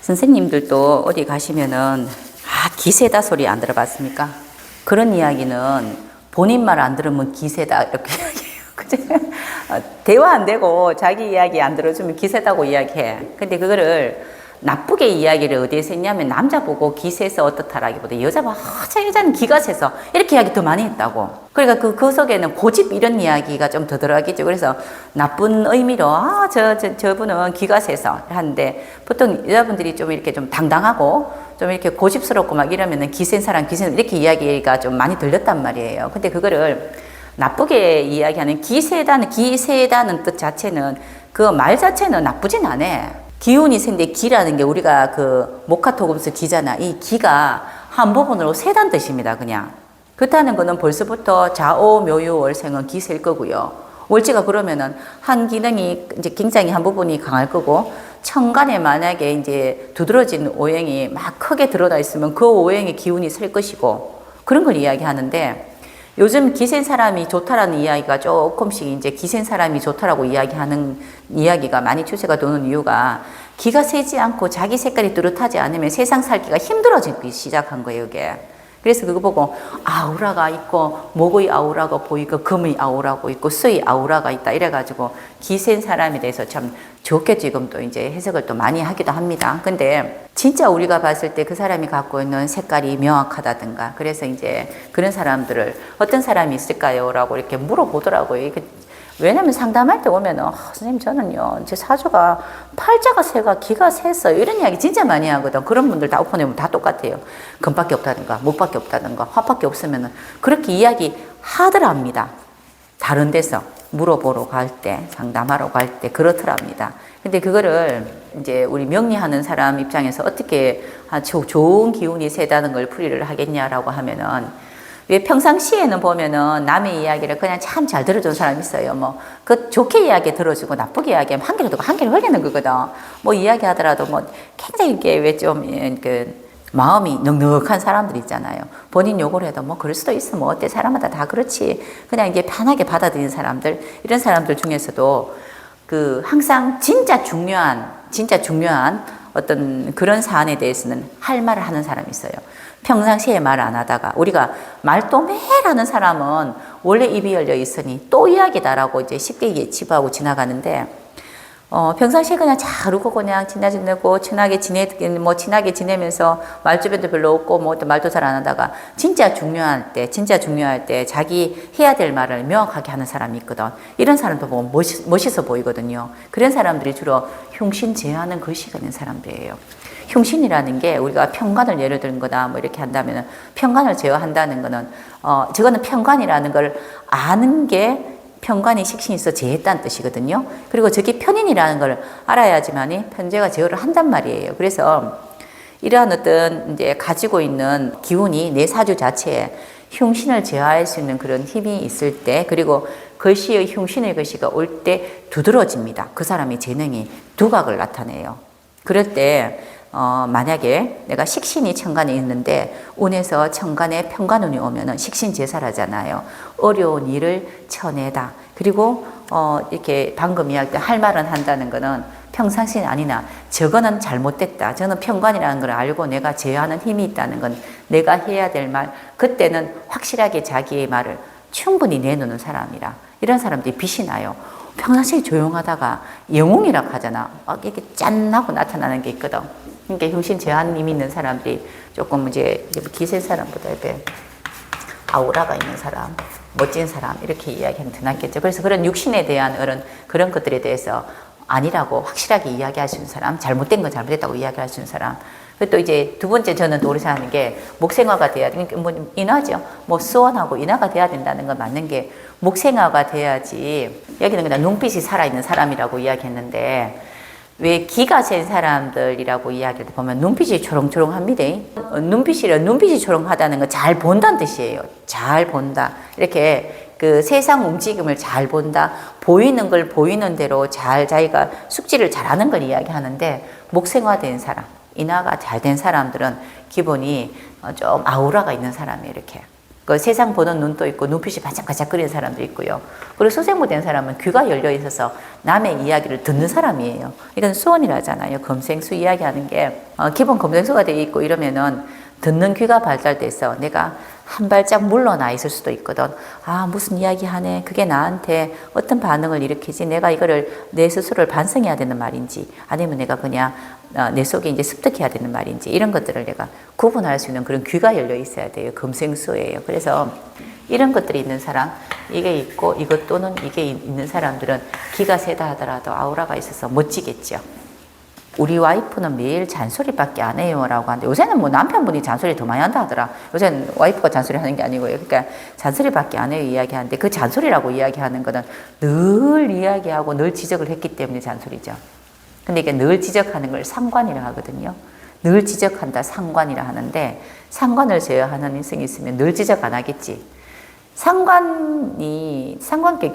선생님들도 어디 가시면은 기세다 소리 안 들어봤습니까? 그런 이야기는 본인 말 안 들으면 기세다 이렇게 이야기해요. 그죠? 대화 안 되고 자기 이야기 안 들어주면 기세다고 이야기해. 근데 그거를 나쁘게 이야기를 어디에서 했냐면 남자 보고 기세서 어떻다라기보다 여자 봐, 저 여자는 기가 세서 이렇게 이야기 더 많이 했다고. 그러니까 그 속에는 고집 이런 이야기가 좀 더 들어가겠죠. 그래서 나쁜 의미로 저분은 기가 세서 하는데 보통 여자분들이 좀 이렇게 좀 당당하고 좀 이렇게 고집스럽고 막 이러면은 기센 사람 이렇게 이야기가 좀 많이 들렸단 말이에요. 근데 그거를 나쁘게 이야기하는 기세다는 뜻 자체는 그 말 자체는 나쁘진 않아. 기운이 센데 기라는 게 우리가 그 목화토금수 기잖아. 이 기가 한 부분으로 세단 뜻입니다. 그냥. 그렇다는 거는 벌써부터 좌오 묘유 월생은 기세일 거고요. 월지가 그러면은 한 기능이 이제 굉장히 한 부분이 강할 거고 천간에 만약에 이제 두드러진 오행이 막 크게 드러나 있으면 그 오행의 기운이 셀 것이고 그런 걸 이야기하는데 요즘 기센 사람이 좋다라는 이야기가 조금씩 이제 기센 사람이 좋다라고 이야기하는 이야기가 많이 추세가 도는 이유가 기가 세지 않고 자기 색깔이 뚜렷하지 않으면 세상 살기가 힘들어지기 시작한 거예요, 이게. 그래서 그거 보고 아우라가 있고 목의 아우라가 보이고 금의 아우라가 있고 수의 아우라가 있다 이래가지고 기센 사람에 대해서 참 좋게 지금 또 이제 해석을 또 많이 하기도 합니다. 근데 진짜 우리가 봤을 때 그 사람이 갖고 있는 색깔이 명확하다든가 그래서 이제 그런 사람들을 어떤 사람이 있을까요? 라고 이렇게 물어보더라고요. 왜냐면 상담할 때 오면은 선생님 저는요 제 사주가 팔자가 세가 기가 세서 이런 이야기 진짜 많이 하거든. 그런 분들 다 오픈해보면 다 똑같아요. 금밖에 없다든가 목밖에 없다든가 화밖에 없으면은 그렇게 이야기 하더랍니다. 다른 데서 물어보러 갈 때 상담하러 갈 때 그렇더랍니다. 근데 그거를 이제 우리 명리하는 사람 입장에서 어떻게 좋은 기운이 세다는 걸 풀이를 하겠냐라고 하면은 왜 평상시에는 보면은 남의 이야기를 그냥 참 잘 들어주는 사람이 있어요. 뭐, 좋게 이야기 들어주고 나쁘게 이야기하면 한 개를 두고 한 개를 흘리는 거거든. 뭐 이야기하더라도 뭐 굉장히 이게 왜 좀, 마음이 넉넉한 사람들 있잖아요. 본인 욕을 해도 뭐 그럴 수도 있어. 뭐 어때? 사람마다 다 그렇지. 그냥 이게 편하게 받아들이는 사람들, 이런 사람들 중에서도 항상 진짜 중요한 어떤 그런 사안에 대해서는 할 말을 하는 사람이 있어요. 평상시에 말 안 하다가 우리가 말도 매일 하는 사람은 원래 입이 열려 있으니 또 이야기다라고 이제 쉽게 치부하고 지나가는데 평상시에 그냥 잘 웃고 그냥 친하고 친하게 지내면서 말주변도 별로 없고 뭐 말도 잘 안 하다가 진짜 중요할 때 자기 해야 될 말을 명확하게 하는 사람이 있거든. 이런 사람도 보면 멋있어 보이거든요. 그런 사람들이 주로 흉신 제어하는 글씨가 있는 사람들이에요. 흉신이라는 게 우리가 편관을 예를 드는 거다 뭐 이렇게 한다면 편관을 제어한다는 거는 저거는 편관이라는 걸 아는 게 편관이 식신이 있어 제했다는 뜻이거든요. 그리고 저게 편인이라는 걸 알아야지만이 편제가 제어를 한단 말이에요. 그래서 이러한 어떤 이제 가지고 있는 기운이 내 사주 자체에 흉신을 제어할 수 있는 그런 힘이 있을 때 그리고 글씨의 흉신의 글씨가 올 때 두드러집니다. 그 사람의 재능이 두각을 나타내요. 그럴 때 만약에 내가 식신이 천간에 있는데 운에서 천간에 편관운이 오면은 식신 제사라잖아요. 어려운 일을 쳐내다. 그리고 이렇게 방금 이야기할 때 할 말은 한다는 거는 평상시는 아니나 저거는 잘못됐다. 저는 편관이라는 걸 알고 내가 제어하는 힘이 있다는 건 내가 해야 될 말. 그때는 확실하게 자기의 말을 충분히 내놓는 사람이라 이런 사람들이 빛이 나요. 평상시에 조용하다가 영웅이라고 하잖아. 막 이렇게 짠 하고 나타나는 게 있거든. 그러니까 흉신 제한님이 있는 사람들이 조금 이제 기센 사람보다 아우라가 있는 사람, 멋진 사람 이렇게 이야기하면 더 낫겠죠. 그래서 그런 육신에 대한 그런 것들에 대해서 아니라고 확실하게 이야기할 수 있는 사람, 잘못된 건 잘못됐다고 이야기할 수 있는 사람. 그리고 또 이제 두 번째 저는 또 오리사 하는 게 목생화가 돼야 돼. 뭐 인화죠. 뭐 수원하고 인화가 돼야 된다는 건 맞는 게 목생화가 돼야지. 여기는 그냥 눈빛이 살아있는 사람이라고 이야기했는데 왜 기가 센 사람들이라고 이야기할 때 보면 눈빛이 초롱초롱합니다. 눈빛이 초롱하다는 건 잘 본다는 뜻이에요. 잘 본다. 이렇게 세상 움직임을 잘 본다. 보이는 걸 보이는 대로 잘 자기가 숙지를 잘하는 걸 이야기하는데 목생화된 사람, 인화가 잘 된 사람들은 기본이 좀 아우라가 있는 사람이에요. 이렇게. 그 세상 보는 눈도 있고 눈빛이 반짝반짝거리는 사람도 있고요. 그리고 소생무된 사람은 귀가 열려 있어서 남의 이야기를 듣는 사람이에요. 이건 수원이라잖아요. 검생수 이야기하는 게 기본 검생수가 돼 있고 이러면은 듣는 귀가 발달돼서 내가 한 발짝 물러나 있을 수도 있거든. 아, 무슨 이야기 하네. 그게 나한테 어떤 반응을 일으키지? 내가 이거를 내 스스로를 반성해야 되는 말인지, 아니면 내가 그냥 내 속에 이제 습득해야 되는 말인지, 이런 것들을 내가 구분할 수 있는 그런 귀가 열려 있어야 돼요. 금생수예요. 그래서 이런 것들이 있는 사람, 이게 있고 이것 또는 이게 있는 사람들은 기가 세다 하더라도 아우라가 있어서 멋지겠죠. 우리 와이프는 매일 잔소리밖에 안 해요 라고 하는데, 요새는 뭐 남편분이 잔소리 더 많이 한다 하더라. 요새는 와이프가 잔소리 하는 게 아니고요. 그러니까 잔소리밖에 안 해요 이야기하는데, 그 잔소리라고 이야기하는 거는 늘 이야기하고 늘 지적을 했기 때문에 잔소리죠. 근데 이게 늘 지적하는 걸 상관이라 하거든요. 늘 지적한다 상관이라 하는데, 상관을 제어하는 인성이 있으면 늘 지적 안 하겠지. 상관격이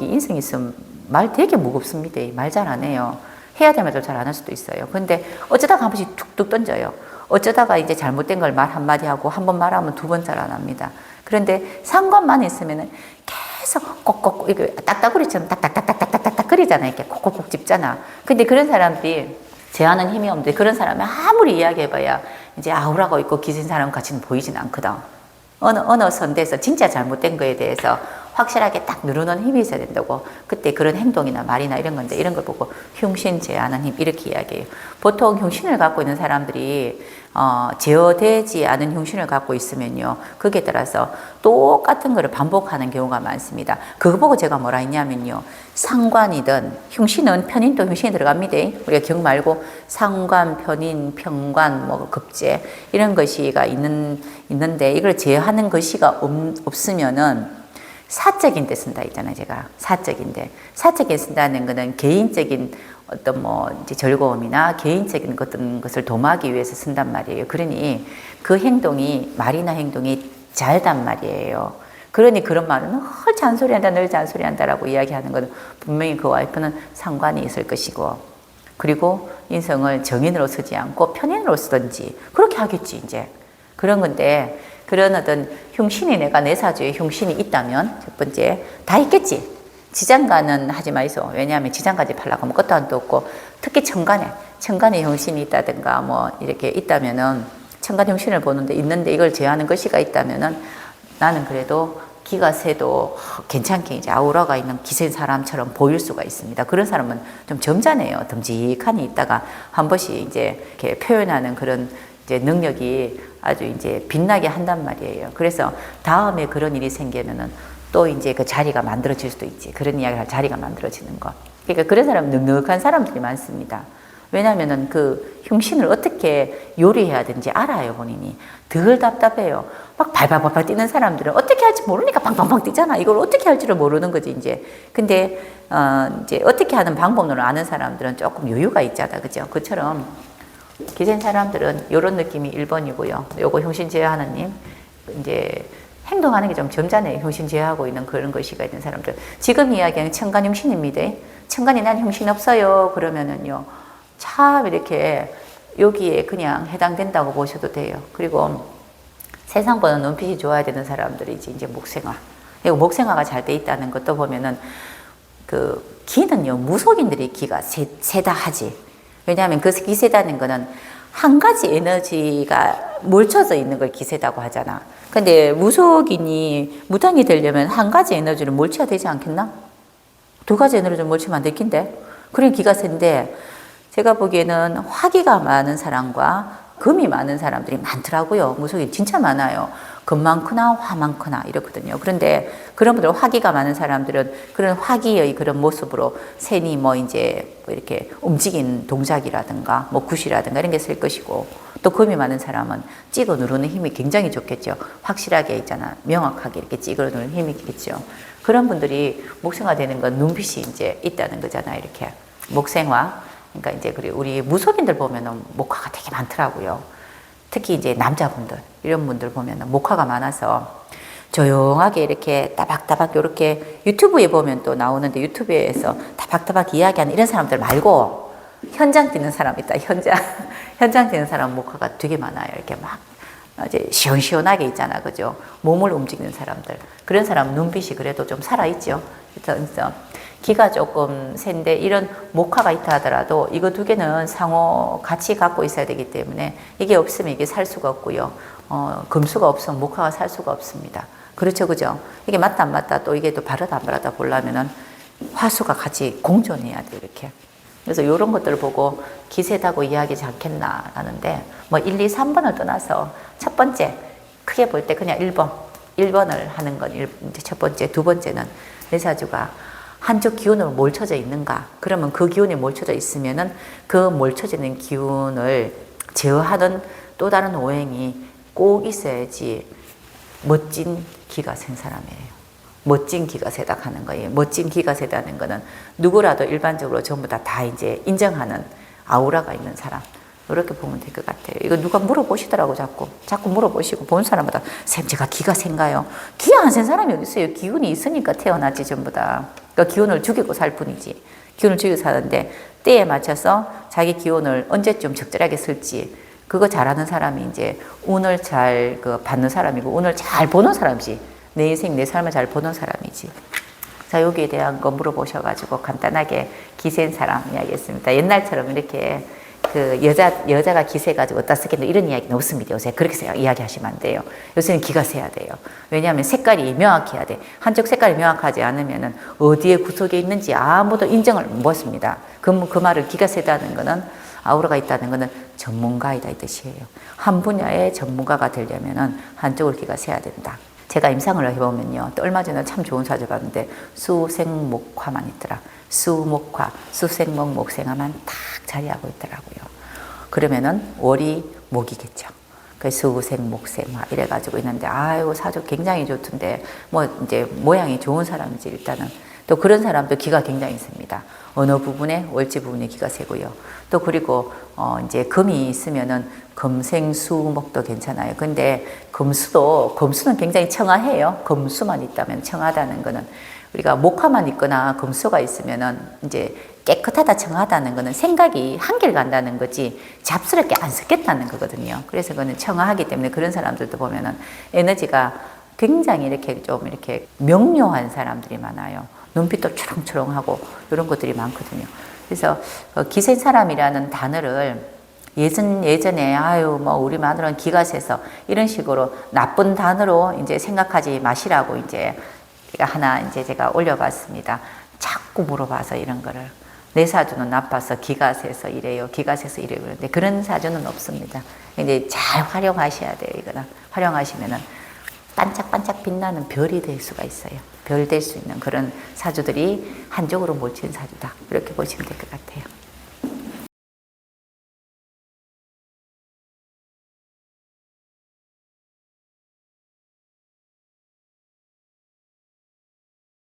인성이 있으면 말 되게 무겁습니다. 말 잘 안 해요. 해야 되면 잘 안 할 수도 있어요. 근데 어쩌다가 한 번씩 툭툭 던져요. 어쩌다가 이제 잘못된 걸 말 한마디 하고 한 번 말하면 두 번 잘 안 합니다. 그런데 상관만 있으면은 계속 꼭꼭 이게 딱따구리처럼 딱딱딱딱딱딱딱 거리잖아요. 이렇게 콕콕콕 집잖아. 근데 그런 사람들이 제하는 힘이 없는데, 그런 사람이 아무리 이야기해봐야 이제 아우라가 있고 기진 사람 같이는 보이진 않거든. 어느 선대에서 진짜 잘못된 거에 대해서 확실하게 딱 누르는 힘이 있어야 된다고. 그때 그런 행동이나 말이나 이런 건데, 이런 걸 보고 흉신 제하는 힘, 이렇게 이야기해요. 보통 흉신을 갖고 있는 사람들이 제어되지 않은 흉신을 갖고 있으면요, 거기에 따라서 똑같은 거를 반복하는 경우가 많습니다. 그거 보고 제가 뭐라 했냐면요, 상관이든 흉신은 편인 또 흉신이 들어갑니다. 우리가 경 말고 상관, 편인, 평관, 뭐 급제 이런 것이가 있는데, 이걸 제어하는 것이가 없으면은 사적인 데 쓴다 있잖아요. 제가 사적인 데 쓴다는 거는 개인적인 어떤 뭐 이제 즐거움이나 개인적인 어떤 것을 도모하기 위해서 쓴단 말이에요. 그러니 그 행동이, 말이나 행동이 잘단 말이에요. 그러니 그런 말은 늘 잔소리한다, 늘 잔소리한다라고 이야기하는 것은 분명히 그 와이프는 상관이 있을 것이고, 그리고 인성을 정인으로 쓰지 않고 편인으로 쓰든지 그렇게 하겠지 이제. 그런 건데, 그런 어떤 흉신이, 내가 내 사주에 흉신이 있다면 첫 번째 다 있겠지. 지장간은 하지 마이소. 왜냐하면 지장까지 팔라고 하면 끝도 한도 없고, 특히 천간에 흉신이 있다든가 뭐 이렇게 있다면은, 천간 흉신을 보는데 있는데 이걸 제하는 것이가 있다면은, 나는 그래도 기가 세도 괜찮게 이제 아우라가 있는 기센 사람처럼 보일 수가 있습니다. 그런 사람은 좀 점잖아요. 듬직하니 있다가 한 번씩 이제 이렇게 표현하는 그런 이제 능력이 아주 이제 빛나게 한단 말이에요. 그래서 다음에 그런 일이 생기면은 또 이제 그 자리가 만들어질 수도 있지. 그런 이야기를 할 자리가 만들어지는 거. 그러니까 그런 사람, 넉넉한 사람들이 많습니다. 왜냐면은 그 흉신을 어떻게 요리해야 되는지 알아요, 본인이. 덜 답답해요. 막 발발발발 뛰는 사람들은 어떻게 할지 모르니까 팡팡팡 뛰잖아. 이걸 어떻게 할지를 모르는 거지, 이제. 근데, 이제 어떻게 하는 방법을 아는 사람들은 조금 여유가 있잖아. 그죠? 그처럼 기센 사람들은 이런 느낌이 1번이고요. 요거 흉신 제어하는 님, 이제 행동하는 게 좀 점잖아요. 흉신 제어하고 있는 그런 것이가 있는 사람들. 지금 이야기하는 천간 흉신입니다. 천간이 난 흉신 없어요. 그러면은요, 참 이렇게 여기에 그냥 해당된다고 보셔도 돼요. 그리고 세상 보는 눈빛이 좋아야 되는 사람들이지, 이제 목생화. 그리고 목생화가 잘 돼 있다는 것도 보면은, 그 기는요, 무속인들이 기가 세다 하지. 왜냐하면 그 기세다는 거는 한 가지 에너지가 몰쳐져 있는 걸 기세다고 하잖아. 근데 무속인이 무당이 되려면 한 가지 에너지를 몰쳐야 되지 않겠나? 두 가지 에너지를 몰치면 안 되긴데. 그런 기가 센데, 제가 보기에는 화기가 많은 사람과 금이 많은 사람들이 많더라고요. 무속인 진짜 많아요. 금 많거나 화 많거나 이렇거든요. 그런데 그런 분들, 화기가 많은 사람들은 그런 화기의 그런 모습으로 센이 뭐 이제 뭐 이렇게 움직이는 동작이라든가 뭐 굿이라든가 이런 게 쓸 것이고, 또 금이 많은 사람은 찍어 누르는 힘이 굉장히 좋겠죠. 확실하게 있잖아. 명확하게 이렇게 찍어 누르는 힘이 있겠죠. 그런 분들이 목생화 되는 건 눈빛이 이제 있다는 거잖아요. 이렇게 목생화. 그러니까 이제 우리 무속인들 보면은 목화가 되게 많더라고요. 특히 이제 남자분들, 이런 분들 보면은 목화가 많아서 조용하게 이렇게 따박따박 이렇게 유튜브에 보면 또 나오는데, 유튜브에서 따박따박 이야기하는 이런 사람들 말고 현장 뛰는 사람 있다. 현장 뛰는 사람 목화가 되게 많아요. 이렇게 막 이제 시원시원하게 있잖아, 그죠? 몸을 움직이는 사람들. 그런 사람 눈빛이 그래도 좀 살아있죠. 그래서 기가 조금 센데 이런 목화가 있다 하더라도 이거 두 개는 상호 같이 갖고 있어야 되기 때문에 이게 없으면 이게 살 수가 없고요. 금수가 없으면 목화가 살 수가 없습니다. 그렇죠, 그죠? 이게 맞다 안 맞다 또 이게 또 바르다 안 바르다 보려면은 화수가 같이 공존해야 돼, 이렇게. 그래서 이런 것들을 보고 기세다고 이야기하지 않겠나 하는데, 뭐 1, 2, 3번을 떠나서 첫 번째, 크게 볼 때 그냥 1번을 하는 건 이제 첫 번째, 두 번째는 내 사주가 한쪽 기운으로 몰쳐져 있는가? 그러면 그 기운이 몰쳐져 있으면은 그 몰쳐져 있는 기운을 제어하는 또 다른 오행이 꼭 있어야지 멋진 기가 센 사람이에요. 멋진 기가 세다 하는 거예요. 멋진 기가 세다는 거는 누구라도 일반적으로 전부 다 이제 인정하는 아우라가 있는 사람. 이렇게 보면 될 것 같아요. 이거 누가 물어보시더라고, 자꾸 물어보시고, 본 사람마다, 쌤, 제가 기가 센가요? 기 안 센 사람이 어디 있어요? 기운이 있으니까 태어났지, 전부 다. 그러니까 기운을 죽이고 살 뿐이지. 기운을 죽이고 사는데, 때에 맞춰서 자기 기운을 언제쯤 적절하게 쓸지, 그거 잘하는 사람이 이제 운을 잘 받는 사람이고, 운을 잘 보는 사람이지. 내 인생, 내 삶을 잘 보는 사람이지. 자, 여기에 대한 거 물어보셔가지고 간단하게 기센 사람 이야기했습니다. 옛날처럼 이렇게 여자가 기세가지고 어디다 쓰겠노 이런 이야기는 없습니다. 요새 그렇게 이야기하시면 안 돼요. 요새는 기가 세야 돼요. 왜냐하면 색깔이 명확해야 돼. 한쪽 색깔이 명확하지 않으면은 어디에 구석에 있는지 아무도 인정을 못 받습니다. 그 말을 기가 세다는 거는 아우라가 있다는 거는 전문가이다 이 뜻이에요. 한 분야의 전문가가 되려면은 한쪽을 기가 세야 된다. 제가 임상을 해보면요. 또 얼마 전에 참 좋은 사주 봤는데 수생목화만 있더라. 수목화, 수생목, 목생화만 딱 자리하고 있더라고요. 그러면은 월이 목이겠죠. 그 수생, 목생화 이래가지고 있는데 아이고 사주 굉장히 좋던데 뭐 이제 모양이 좋은 사람이지 일단은. 또 그런 사람도 기가 굉장히 셉니다. 어느 부분에 월지 부분에 기가 세고요. 또 그리고 이제 금이 있으면은 금생수목도 괜찮아요. 근데 금수는 굉장히 청아해요. 금수만 있다면 청하다는 거는 우리가 목화만 있거나 금수가 있으면은 이제 깨끗하다 청하다는 거는 생각이 한결 간다는 거지 잡스럽게 안 섞였다는 거거든요. 그래서 그거는 청아하기 때문에 그런 사람들도 보면은 에너지가 굉장히 이렇게 좀 이렇게 명료한 사람들이 많아요. 눈빛도 초롱초롱하고 이런 것들이 많거든요. 그래서 기센 사람이라는 단어를 예전에 아유 뭐 우리 마누라는 기가 세서 이런 식으로 나쁜 단어로 이제 생각하지 마시라고 이제 하나 이제 제가 올려봤습니다. 자꾸 물어봐서 이런 거를 내 사주는 나빠서 기가 세서 이래요, 기가 세서 이래요. 그런데 그런 사주는 없습니다. 이제 잘 활용하셔야 돼요. 이거는 활용하시면은 반짝반짝 빛나는 별이 될 수가 있어요. 별 될 수 있는 그런 사주들이 한쪽으로 몰친 사주다. 이렇게 보시면 될 것 같아요.